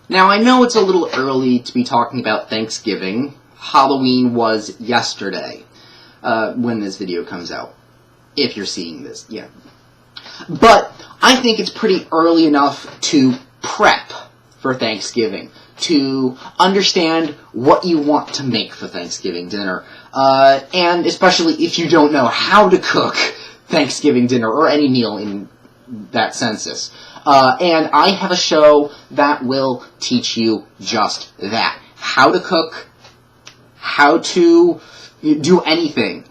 Now, I know it's a little early to be talking about Thanksgiving. Halloween was yesterday, when this video comes out. If you're seeing this, yeah. But I think it's pretty early enough to prep for Thanksgiving, to understand what you want to make for Thanksgiving dinner, and especially if you don't know how to cook Thanksgiving dinner, or any meal in that census. And I have a show that will teach you just that. How to cook, how to do anything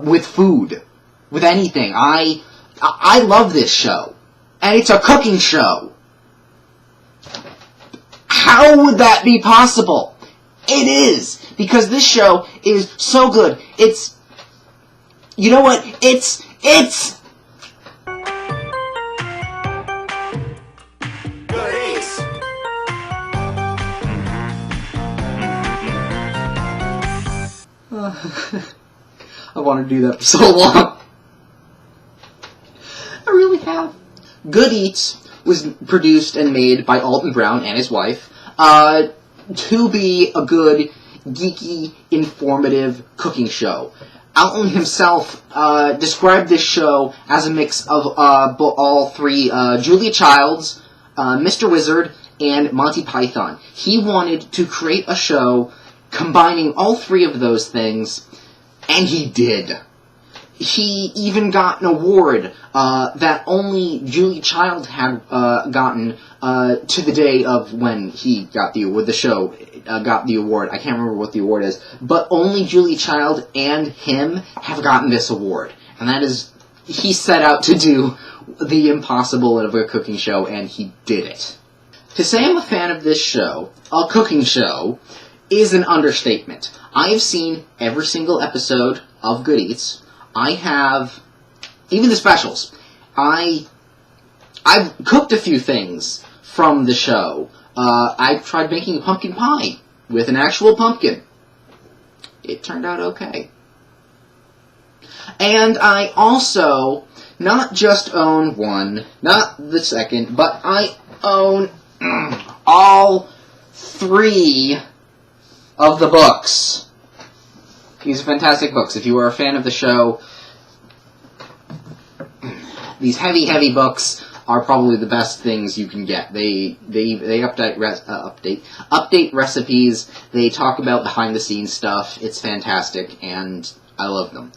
with food, with anything. I love this show, and it's a cooking show. How would that be possible? It is, because this show is so good. It's, you know what? It's Goodies. I want to do that for so long. I really have. Good Eats was produced and made by Alton Brown and his wife, to be a good, geeky, informative cooking show. Alton himself described this show as a mix of all three, Julia Childs, Mr. Wizard, and Monty Python. He wanted to create a show combining all three of those things, and he did. He even got an award that only Julia Child had gotten to the day of when he got the award. The show got the award. I can't remember what the award is, but only Julia Child and him have gotten this award, and that is, he set out to do the impossible of a cooking show, and he did it. To say I'm a fan of this show, a cooking show, is an understatement. I have seen every single episode of Good Eats. I have, even the specials. I've cooked a few things from the show. I've tried making pumpkin pie with an actual pumpkin. It turned out okay. And I also not just own one, not the second, but I own all three of the books. These are fantastic books. If you are a fan of the show, these heavy, heavy books are probably the best things you can get. They update recipes. They talk about behind the scenes stuff. It's fantastic, and I love them.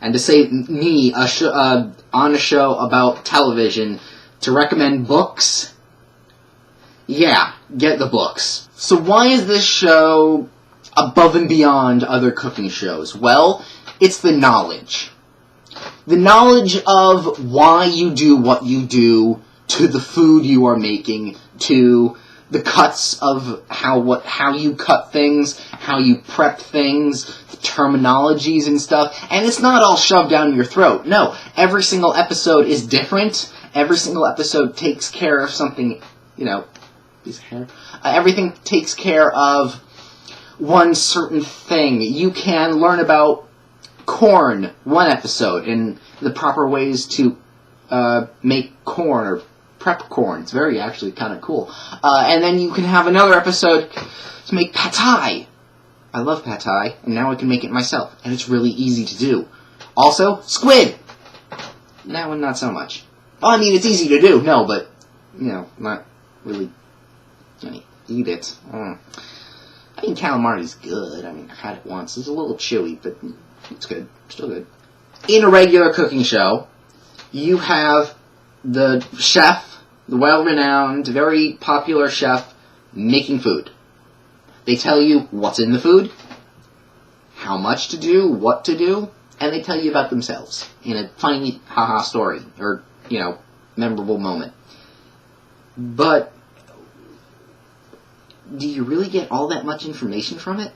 And to say me on a show about television to recommend books, yeah, get the books. So why is this show above and beyond other cooking shows? Well, it's the knowledge. The knowledge of why you do what you do, to the food you are making, to the cuts of how you cut things, how you prep things, the terminologies and stuff. And it's not all shoved down your throat. No, every single episode is different. Every single episode takes care of something, piece of hair. Everything takes care of one certain thing. You can learn about corn one episode and the proper ways to make corn or prep corn. It's very actually kind of cool. And then you can have another episode to make pad thai. I love pad thai, and now I can make it myself, and it's really easy to do. Also, squid. That one not so much. Oh, I mean, it's easy to do. No, but not really. Eat it. I mean, calamari's good. I mean, I had it once. It's a little chewy, but it's good. Still good. In a regular cooking show, you have the chef, the well-renowned, very popular chef, making food. They tell you what's in the food, how much to do, what to do, and they tell you about themselves in a funny haha story, or, memorable moment. But do you really get all that much information from it?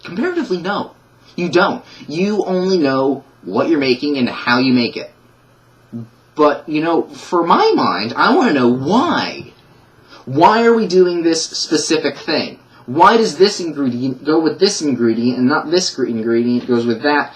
Comparatively, no. You don't. You only know what you're making and how you make it. But, for my mind, I want to know why. Why are we doing this specific thing? Why does this ingredient go with this ingredient and not this ingredient goes with that?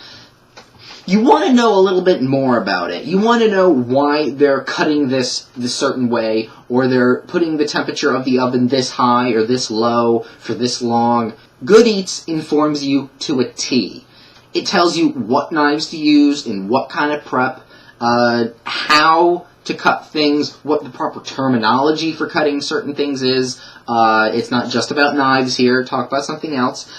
you want to know a little bit more about it. You want to know why they're cutting this certain way, or they're putting the temperature of the oven this high or this low for this long. Good Eats informs you to a T. It tells you what knives to use in what kind of prep, how to cut things, what the proper terminology for cutting certain things is. It's not just about knives here. Talk about something else.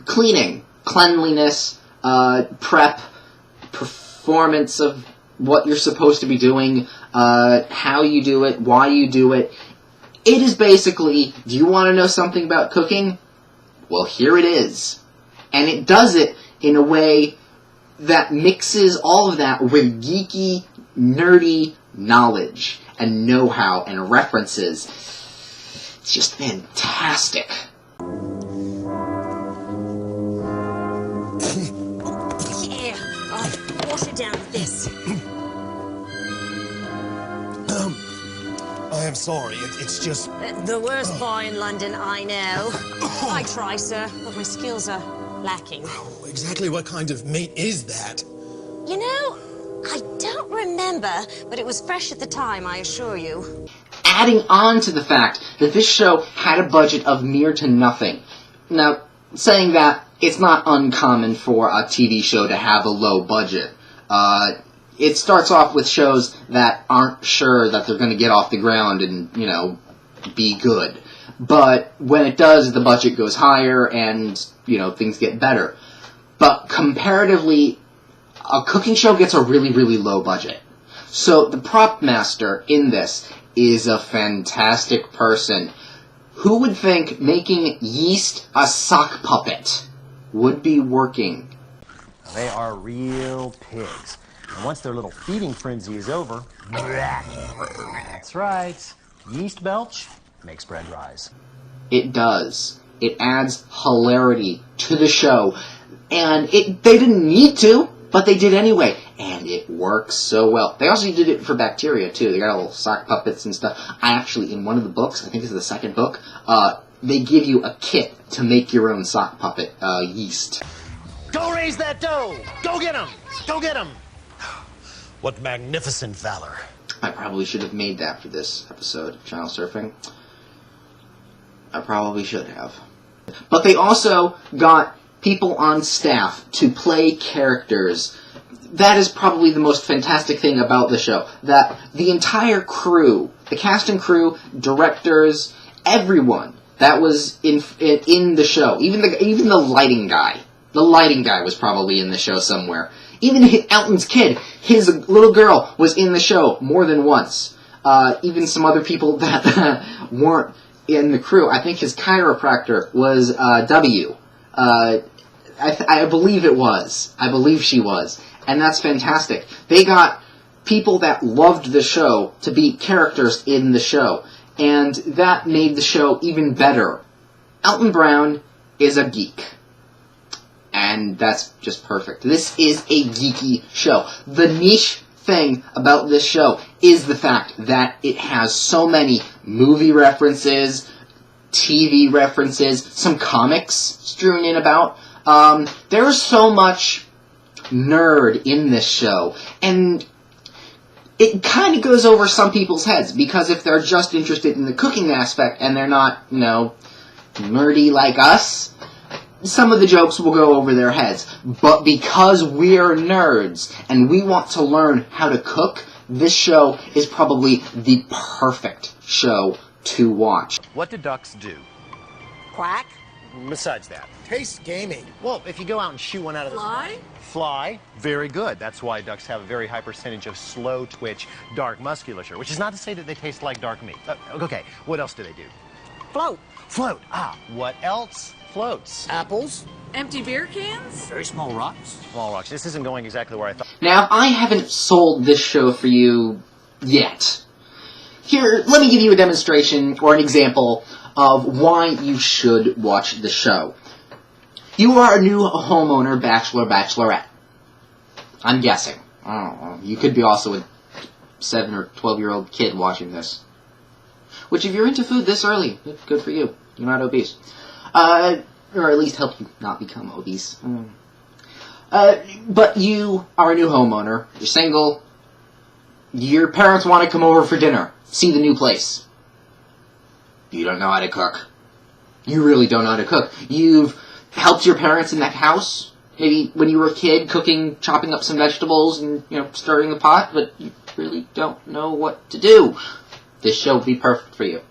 Cleaning, cleanliness, prep, performance of what you're supposed to be doing, how you do it, why you do it. It is basically, do you want to know something about cooking? Well, here it is. And it does it in a way that mixes all of that with geeky, nerdy knowledge and know-how and references. It's just fantastic. Yeah, I'll wash it down with this. I am sorry, it's just... The worst boy in London, I know. I try, sir, but my skills are lacking. Exactly what kind of meat is that? You know, I don't remember, but it was fresh at the time, I assure you. Adding on to the fact that this show had a budget of near to nothing. Now, saying that, it's not uncommon for a TV show to have a low budget. It starts off with shows that aren't sure that they're going to get off the ground and, be good. But when it does, the budget goes higher and, things get better. But comparatively, a cooking show gets a really, really low budget. So the prop master in this is a fantastic person. Who would think making yeast a sock puppet would be working? They are real pigs. And once their little feeding frenzy is over, that's right, yeast belch makes bread rise. It does. It adds hilarity to the show. And they didn't need to, but they did anyway. And it works so well. They also did it for bacteria, too. They got little sock puppets and stuff. I actually, in one of the books, I think it's the second book, they give you a kit to make your own sock puppet yeast. Go raise that dough! Go get him! Go get him! What magnificent valor. I probably should have made that for this episode of Channel Surfing. I probably should have. But they also got people on staff to play characters. That is probably the most fantastic thing about the show. That the entire crew, the cast and crew, directors, everyone that was in the show, even the lighting guy. The lighting guy was probably in the show somewhere. Even Elton's kid, his little girl, was in the show more than once. Even some other people that weren't in the crew. I think his chiropractor was W. I believe it was. I believe she was. And that's fantastic. They got people that loved the show to be characters in the show. And that made the show even better. Elton Brown is a geek. And that's just perfect. This is a geeky show. The niche thing about this show is the fact that it has so many movie references, TV references, some comics strewn in about. There's so much nerd in this show. And it kind of goes over some people's heads, because if they're just interested in the cooking aspect and they're not, nerdy like us, some of the jokes will go over their heads. But because we're nerds and we want to learn how to cook, this show is probably the perfect show to watch. What do ducks do? Quack? Besides that. Tastes gamey. Well, if you go out and shoot one out of the... Fly? Fly. Very good. That's why ducks have a very high percentage of slow twitch, dark musculature, which is not to say that they taste like dark meat. Okay, what else do they do? Float. Float. What else floats? Apples? Empty beer cans? Very small rocks. Small rocks. This isn't going exactly where I thought. Now, I haven't sold this show for you yet. Here, let me give you a demonstration or an example of why you should watch the show. You are a new homeowner, bachelor, bachelorette. I'm guessing. I don't know. You could be also a 7 or 12-year-old kid watching this. Which, if you're into food this early, good for you. You're not obese. Or at least help you not become obese. But you are a new homeowner, you're single, your parents want to come over for dinner, see the new place. You don't know how to cook. You really don't know how to cook. You've helped your parents in that house, maybe when you were a kid, cooking, chopping up some vegetables and, stirring the pot, but you really don't know what to do. This show would be perfect for you.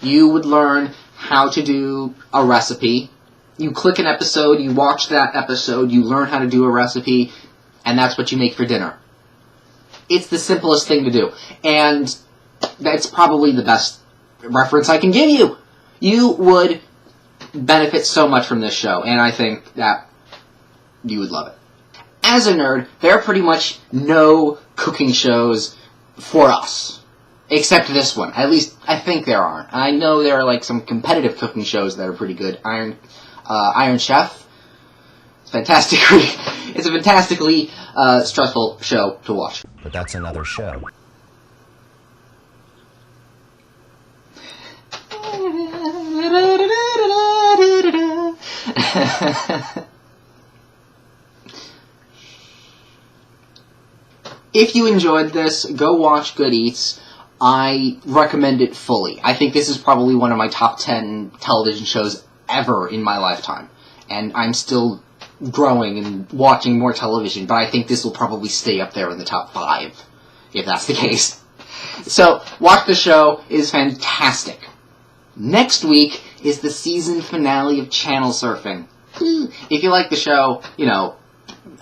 You would learn how to do a recipe. You click an episode, you watch that episode, you learn how to do a recipe, and that's what you make for dinner. It's the simplest thing to do, and that's probably the best reference I can give you. You would benefit so much from this show, and I think that you would love it. As a nerd, there are pretty much no cooking shows for us. Except this one. At least, I think there aren't. I know there are, some competitive cooking shows that are pretty good. Iron Chef. It's fantastic. It's a fantastically stressful show to watch. But that's another show. If you enjoyed this, go watch Good Eats. I recommend it fully. I think this is probably one of my top 10 television shows ever in my lifetime. And I'm still growing and watching more television, but I think this will probably stay up there in the top 5, if that's the case. So, watch the show. It is fantastic. Next week is the season finale of Channel Surfing. If you like the show,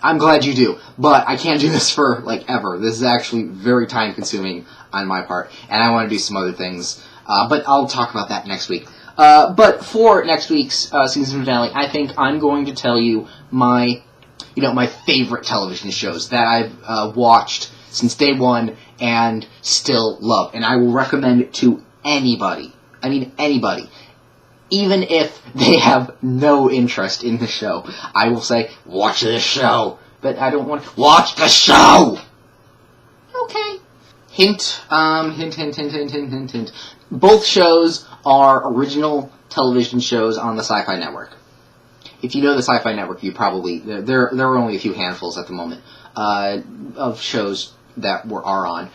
I'm glad you do, but I can't do this for, ever. This is actually very time-consuming on my part, and I want to do some other things, but I'll talk about that next week. But for next week's season finale, I think I'm going to tell you my favorite television shows that I've watched since day one and still love, and I will recommend it to anybody. I mean, anybody. Even if they have no interest in the show, I will say, watch this show. But I don't want to watch the show! Okay. Hint. Both shows are original television shows on the Sci-Fi Network. If you know the Sci-Fi Network, you probably... There are only a few handfuls at the moment of shows that are on.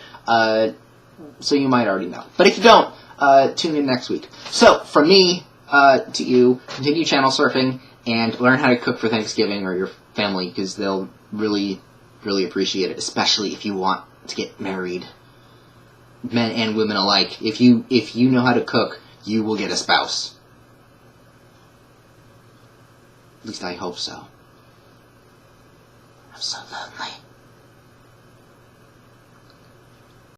So you might already know. But if you don't, tune in next week. So, from me... to you, continue channel surfing and learn how to cook for Thanksgiving or your family, because they'll really, really appreciate it, especially if you want to get married. Men and women alike. If you know how to cook, you will get a spouse. At least I hope so. I'm so lonely.